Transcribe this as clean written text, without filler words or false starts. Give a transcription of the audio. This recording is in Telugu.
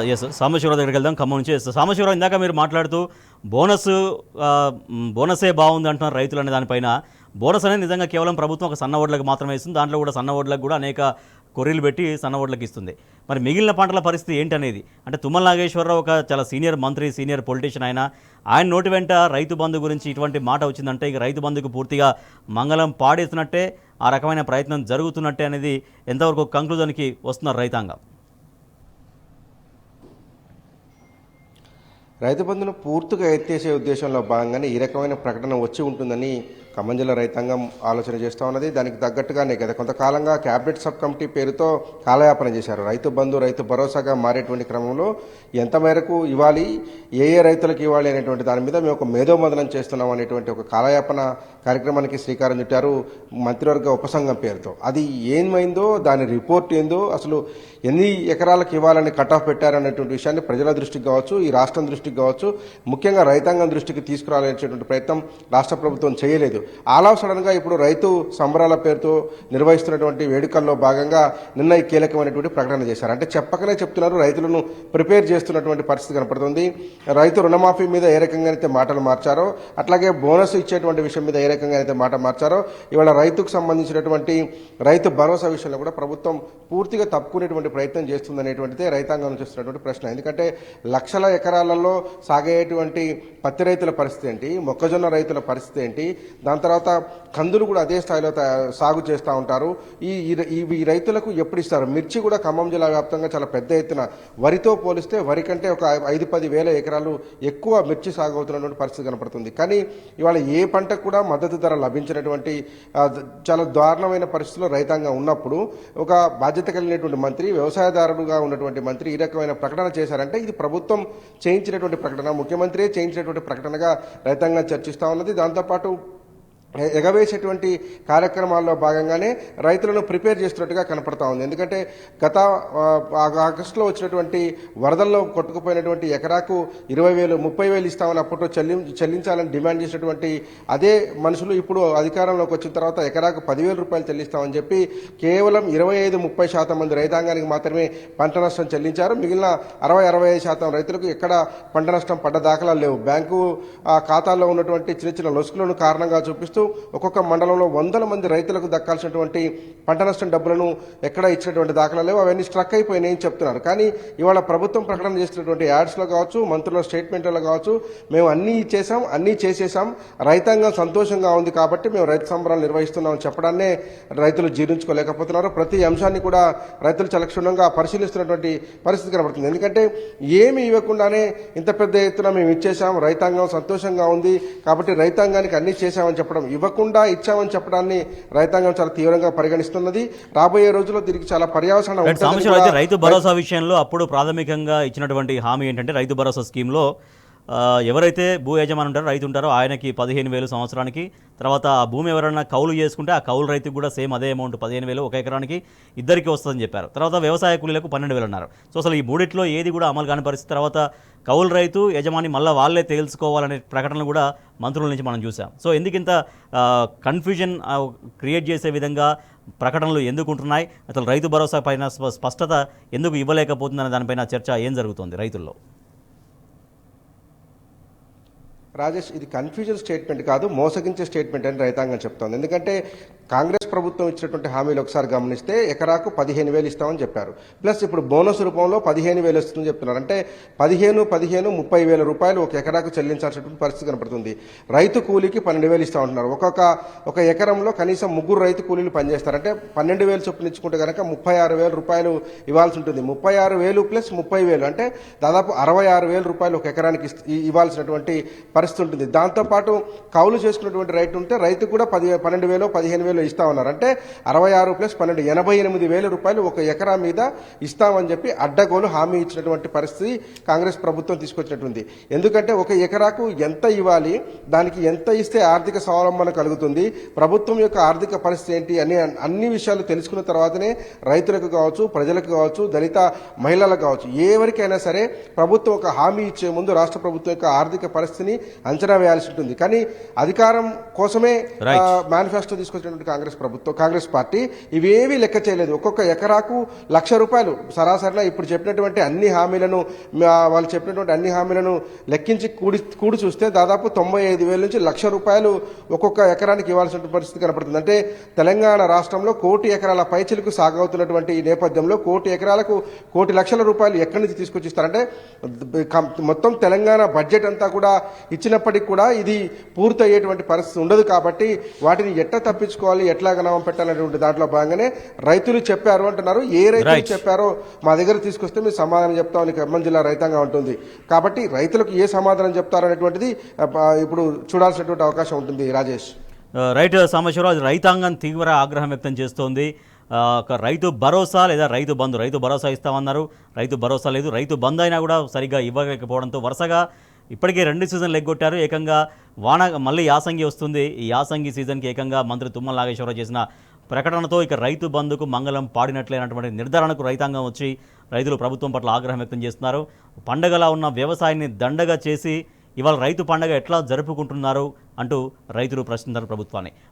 ఎస్ సాంబశివరావు దగ్గరికి వెళ్దాం. ఖమ్మం నుంచి సాంబశివరావు, ఇందాక మీరు మాట్లాడుతూ బోనస్ బోనసే బాగుంది అంటున్నారు రైతులు అనే దానిపైన. బోనస్ అనేది నిజంగా కేవలం ప్రభుత్వం ఒక సన్న ఓడ్లకు మాత్రమే ఇస్తుంది. దాంట్లో కూడా సన్న ఓడ్లకు కూడా అనేక కొర్రీలు పెట్టి సన్న ఓడ్లకు ఇస్తుంది. మరి మిగిలిన పంటల పరిస్థితి ఏంటనేది, అంటే తుమ్మల నాగేశ్వరరావు ఒక చాలా సీనియర్ మంత్రి, సీనియర్ పొలిటీషియన్, ఆయన నోటి వెంట రైతు బంధు గురించి ఇటువంటి మాట వచ్చిందంటే ఇక రైతు బంధుకు పూర్తిగా మంగళం పాడేస్తున్నట్టే, ఆ రకమైన ప్రయత్నం జరుగుతున్నట్టే అనేది ఎంతవరకు కంక్లూజన్కి వస్తున్నారు రైతాంగం? రైతు బంధును పూర్తిగా ఎత్తేసే ఉద్దేశంలో భాగంగానే ఈ రకమైన ప్రకటన వచ్చి ఉంటుందని ఖమ్మం జిల్లా రైతాంగం ఆలోచన చేస్తూ ఉన్నది. దానికి తగ్గట్టుగానే గత కొంతకాలంగా క్యాబినెట్ సబ్ కమిటీ పేరుతో కాలయాపన చేశారు. రైతు బంధు, రైతు భరోసాగా మారేటువంటి క్రమంలో ఎంత మేరకు ఇవ్వాలి, ఏ రైతులకు ఇవ్వాలి అనేటువంటి దాని మీద మేము ఒక మేధోమదనం చేస్తున్నాం అనేటువంటి ఒక కాలయాపన కార్యక్రమానికి శ్రీకారం చుట్టారు మంత్రివర్గ ఉపసంఘం పేరుతో. అది ఏమైందో, దాని రిపోర్ట్ ఏందో, అసలు ఎన్ని ఎకరాలకు ఇవ్వాలని కట్ ఆఫ్ పెట్టారనేటువంటి విషయాన్ని ప్రజల దృష్టికి కావచ్చు, ఈ రాష్ట్రం దృష్టికి కావచ్చు, ముఖ్యంగా రైతాంగం దృష్టికి తీసుకురావాలనేటువంటి ప్రయత్నం రాష్ట్ర ప్రభుత్వం చేయలేదు. ఆల్ ఆఫ్ సడన్గా ఇప్పుడు రైతు సంబరాల పేరుతో నిర్వహిస్తున్నటువంటి వేడుకల్లో భాగంగా నిన్న ఈ కీలకమైనటువంటి ప్రకటన చేశారు. అంటే చెప్పకనే చెప్తున్నారు, రైతులను ప్రిపేర్ చేస్తున్నటువంటి పరిస్థితి కనపడుతుంది. రైతు రుణమాఫీ మీద ఏ రకంగా అయితే మాటలు మార్చారో, అట్లాగే బోనస్ ఇచ్చేటువంటి విషయం మీద ఏ రకంగా అయితే మాట మార్చారో, ఇవాళ రైతుకు సంబంధించినటువంటి రైతు భరోసా విషయంలో కూడా ప్రభుత్వం పూర్తిగా తప్పుకునేటువంటి ప్రయత్నం చేస్తుందనేటువంటిదే రైతాంగం నుంచి వస్తున్నటువంటి ప్రశ్న. ఎందుకంటే లక్షల ఎకరాలలో సాగేటువంటి పత్తి రైతుల పరిస్థితి ఏంటి, మొక్కజొన్న రైతుల పరిస్థితి ఏంటి, దాని తర్వాత కందులు కూడా అదే స్థాయిలో సాగు చేస్తూ ఉంటారు. ఈ రైతులకు ఎప్పుడు ఇస్తారు? మిర్చి కూడా ఖమ్మం జిల్లా వ్యాప్తంగా చాలా పెద్ద ఎత్తున, వరితో పోలిస్తే వరి కంటే ఒక 5-10 వేల ఎకరాలు ఎక్కువ మిర్చి సాగు అవుతున్నటువంటి పరిస్థితి కనపడుతుంది. కానీ ఇవాళ ఏ పంటకు కూడా మద్దతు ధర లభించినటువంటి చాలా దారుణమైన పరిస్థితుల్లో రైతాంగం ఉన్నప్పుడు ఒక బాధ్యత కలిగినటువంటి మంత్రి, వ్యవసాయదారుడుగా ఉన్నటువంటి మంత్రి ఈ రకమైన ప్రకటన చేశారంటే ఇది ప్రభుత్వం చేయించినటువంటి ప్రకటన, ముఖ్యమంత్రి చేయించినటువంటి ప్రకటనగా రైతాంగం చర్చిస్తూ ఉన్నది. దాంతోపాటు ఎగవేసేటువంటి కార్యక్రమాల్లో భాగంగానే రైతులను ప్రిపేర్ చేస్తున్నట్టుగా కనపడతా ఉంది. ఎందుకంటే గత ఆగస్టులో వచ్చినటువంటి వరదల్లో కొట్టుకుపోయినటువంటి ఎకరాకు 20,000, 30,000 ఇస్తామని అప్పట్లో చెల్లించాలని డిమాండ్ చేసినటువంటి అదే మనుషులు ఇప్పుడు అధికారంలోకి వచ్చిన తర్వాత ఎకరాకు 10,000 రూపాయలు చెల్లిస్తామని చెప్పి కేవలం 25-30% మంది రైతాంగానికి మాత్రమే పంట నష్టం చెల్లించారు. మిగిలిన 60-65% రైతులకు ఎక్కడ పంట నష్టం పడ్డ దాఖలాలు లేవు. బ్యాంకు ఖాతాల్లో ఉన్నటువంటి చిన్న చిన్న లొసుకులను కారణంగా చూపిస్తూ ఒక్కొక్క మండలంలో 100 మంది రైతులకు దక్కాల్సినటువంటి పంట నష్టం డబ్బులను ఎక్కడ ఇచ్చినటువంటి దాఖలాలు లేవు. అవన్నీ స్ట్రక్ అయిపోయినాయని చెప్తున్నారు. కానీ ఇవాళ ప్రభుత్వం ప్రకటన చేసినటువంటి యాడ్స్లో కావచ్చు, మంత్రుల స్టేట్మెంట్లో కావచ్చు, మేము అన్నీ ఇచ్చేసాం, అన్నీ చేసేసాం, రైతాంగం సంతోషంగా ఉంది కాబట్టి మేము రైతు సంబరాలు నిర్వహిస్తున్నామని చెప్పడాన్నే రైతులు జీర్ణించుకోలేకపోతున్నారు. ప్రతి అంశాన్ని కూడా రైతులు చాలా క్షుణ్ణంగా పరిశీలిస్తున్నటువంటి పరిస్థితి కనబడుతుంది. ఎందుకంటే ఏమి ఇవ్వకుండానే ఇంత పెద్ద ఎత్తున మేము ఇచ్చేసాం, రైతాంగం సంతోషంగా ఉంది కాబట్టి రైతాంగానికి అన్నీ చేశామని చెప్పడం, ఇవ్వకుండా ఇచ్చామని చెప్పడాన్ని రైతాంగం చాలా తీవ్రంగా పరిగణిస్తున్నది. రాబోయే రోజుల్లో దీనికి చాలా పర్యావసనం. రైతు భరోసా విషయంలో అప్పుడు ప్రాథమికంగా ఇచ్చినటువంటి హామీ ఏంటంటే, రైతు భరోసా స్కీమ్లో ఎవరైతే భూ యజమాని ఉంటారో, రైతు ఉంటారో ఆయనకి 15,000 సంవత్సరానికి, తర్వాత ఆ భూమి ఎవరైనా కౌలు చేసుకుంటే ఆ కౌలు రైతుకు కూడా సేమ్ అదే అమౌంట్ 15,000 ఒక ఎకరానికి ఇద్దరికి వస్తుందని చెప్పారు. తర్వాత వ్యవసాయ కూలీలకు 12,000 అన్నారు. సో అసలు ఈ మూడిట్లో ఏది కూడా అమలు కాని పరిస్థితి. తర్వాత కౌలు రైతు యజమాని మళ్ళీ వాళ్ళే తెలుసుకోవాలనే ప్రకటనలు కూడా మంత్రుల నుంచి మనం చూసాం. సో ఎందుకింత కన్ఫ్యూజన్ క్రియేట్ చేసే విధంగా ప్రకటనలు ఎందుకు ఉంటున్నాయి? అసలు రైతు భరోసా పైన స్పష్టత ఎందుకు ఇవ్వలేకపోతుందనే దానిపైన చర్చ ఏం జరుగుతుంది రైతుల్లో? రాజేష్, ఇది కన్ఫ్యూజన్ స్టేట్మెంట్ కాదు, మోసగించే స్టేట్మెంట్ అని రైతాంగం చెప్తోంది. ఎందుకంటే కాంగ్రెస్ ప్రభుత్వం ఇచ్చినటువంటి హామీలు ఒకసారి గమనిస్తే ఎకరాకు 15,000 ఇస్తామని చెప్పారు. ప్లస్ ఇప్పుడు బోనస్ రూపంలో 15,000 వస్తుందని చెప్తున్నారు. అంటే 30,000 రూపాయలు ఒక ఎకరాకు చెల్లించాల్సినటువంటి పరిస్థితి కనపడుతుంది. రైతు కూలీకి 12,000 ఇస్తామంటున్నారు. ఒక ఎకరంలో కనీసం 3 రైతు కూలీలు పనిచేస్తారు. అంటే 12,000 చొప్పున ఇచ్చుకుంటే కనుక 36,000 రూపాయలు ఇవ్వాల్సి ఉంటుంది. 36,000 ప్లస్ 30,000 అంటే దాదాపు 66,000 రూపాయలు ఒక ఎకరానికి ఇవ్వాల్సినటువంటి పరిస్థితి ఉంటుంది. దాంతోపాటు కౌలు చేసుకున్నటువంటి రైతు ఉంటే రైతు కూడా 12,000, 15,000 ఇస్తామన్నారు. అంటే 66 ప్లస్ 12 88,000 రూపాయలు ఒక ఎకరా మీద ఇస్తామని చెప్పి అడ్డగోలు హామీ ఇచ్చినటువంటి పరిస్థితి కాంగ్రెస్ ప్రభుత్వం తీసుకొచ్చినటువంటి. ఎందుకంటే ఒక ఎకరాకు ఎంత ఇవ్వాలి, దానికి ఎంత ఇస్తే ఆర్థిక స్వావలంబన కలుగుతుంది, ప్రభుత్వం యొక్క ఆర్థిక పరిస్థితి ఏంటి అని అన్ని విషయాలు తెలుసుకున్న తర్వాతనే రైతులకు కావచ్చు, ప్రజలకు కావచ్చు, దళిత మహిళలకు కావచ్చు, ఎవరికైనా సరే ప్రభుత్వం ఒక హామీ ఇచ్చే ముందు రాష్ట్ర ప్రభుత్వం యొక్క ఆర్థిక పరిస్థితిని అంచనా వేయాల్సి ఉంటుంది. కానీ అధికారం కోసమే మేనిఫెస్టో తీసుకొచ్చినటువంటి కాంగ్రెస్ ప్రభుత్వం కాంగ్రెస్ పార్టీ ఇవేవీ లెక్క చేయలేదు. ఒక్కొక్క ఎకరాకు ₹1,00,000 సరాసరిగా ఇప్పుడు చెప్పినటువంటి అన్ని హామీలను వాళ్ళు చెప్పినటువంటి అన్ని హామీలను లెక్కించి కూడి చూస్తే దాదాపు 95,000 నుంచి ₹1,00,000 ఒక్కొక్క ఎకరానికి ఇవ్వాల్సిన పరిస్థితి కనపడుతుంది. అంటే తెలంగాణ రాష్ట్రంలో 1 కోటి ఎకరాల పైచిలకు సాగవుతున్నటువంటి ఈ నేపథ్యంలో 1 కోటి ఎకరాలకు ₹1,00,00,000 ఎక్కడి నుంచి తీసుకొచ్చి ఇస్తారంటే మొత్తం తెలంగాణ బడ్జెట్ అంతా కూడా ఇచ్చినప్పటికీ కూడా ఇది పూర్తయ్యేటువంటి పరిస్థితి ఉండదు. కాబట్టి వాటిని ఎట్లా తప్పించుకోవాలి, ఎట్లా గణవం పెట్టాలనేటువంటి దాంట్లో భాగంగానే రైతులు చెప్పారు అంటున్నారు. ఏ రైతులు చెప్పారో మా దగ్గర తీసుకొస్తే మీరు సమాధానం చెప్తామని ఖమ్మం జిల్లా రైతాంగం ఉంటుంది. కాబట్టి రైతులకు ఏ సమాధానం చెప్తారు అనేటువంటిది ఇప్పుడు చూడాల్సినటువంటి అవకాశం ఉంటుంది. రాజేష్ రైట్ సాంబశివరావు, రైతాంగం తీవ్ర ఆగ్రహం వ్యక్తం చేస్తోంది. ఒక రైతు భరోసా లేదా రైతు బంధు, రైతు భరోసా ఇస్తామన్నారు, రైతు భరోసా లేదు, రైతు బంధు అయినా కూడా సరిగ్గా ఇవ్వలేకపోవడంతో వరుసగా ఇప్పటికే 2 సీజన్లు ఎగ్గొట్టారు. ఏకంగా మళ్ళీ యాసంగి వస్తుంది. ఈ యాసంగి సీజన్కి ఏకంగా మంత్రి తుమ్మల నాగేశ్వరరావు చేసిన ప్రకటనతో ఇక రైతు బంధుకు మంగళం పాడినట్లయినటువంటి నిర్ధారణకు రైతాంగం వచ్చి రైతులు ప్రభుత్వం పట్ల ఆగ్రహం వ్యక్తం చేస్తున్నారు. పండగలా ఉన్న వ్యవసాయాన్ని దండగా చేసి ఇవాళ రైతు పండగ ఎట్లా జరుపుకుంటున్నారు అంటూ రైతులు ప్రశ్నిస్తున్నారు ప్రభుత్వాన్ని.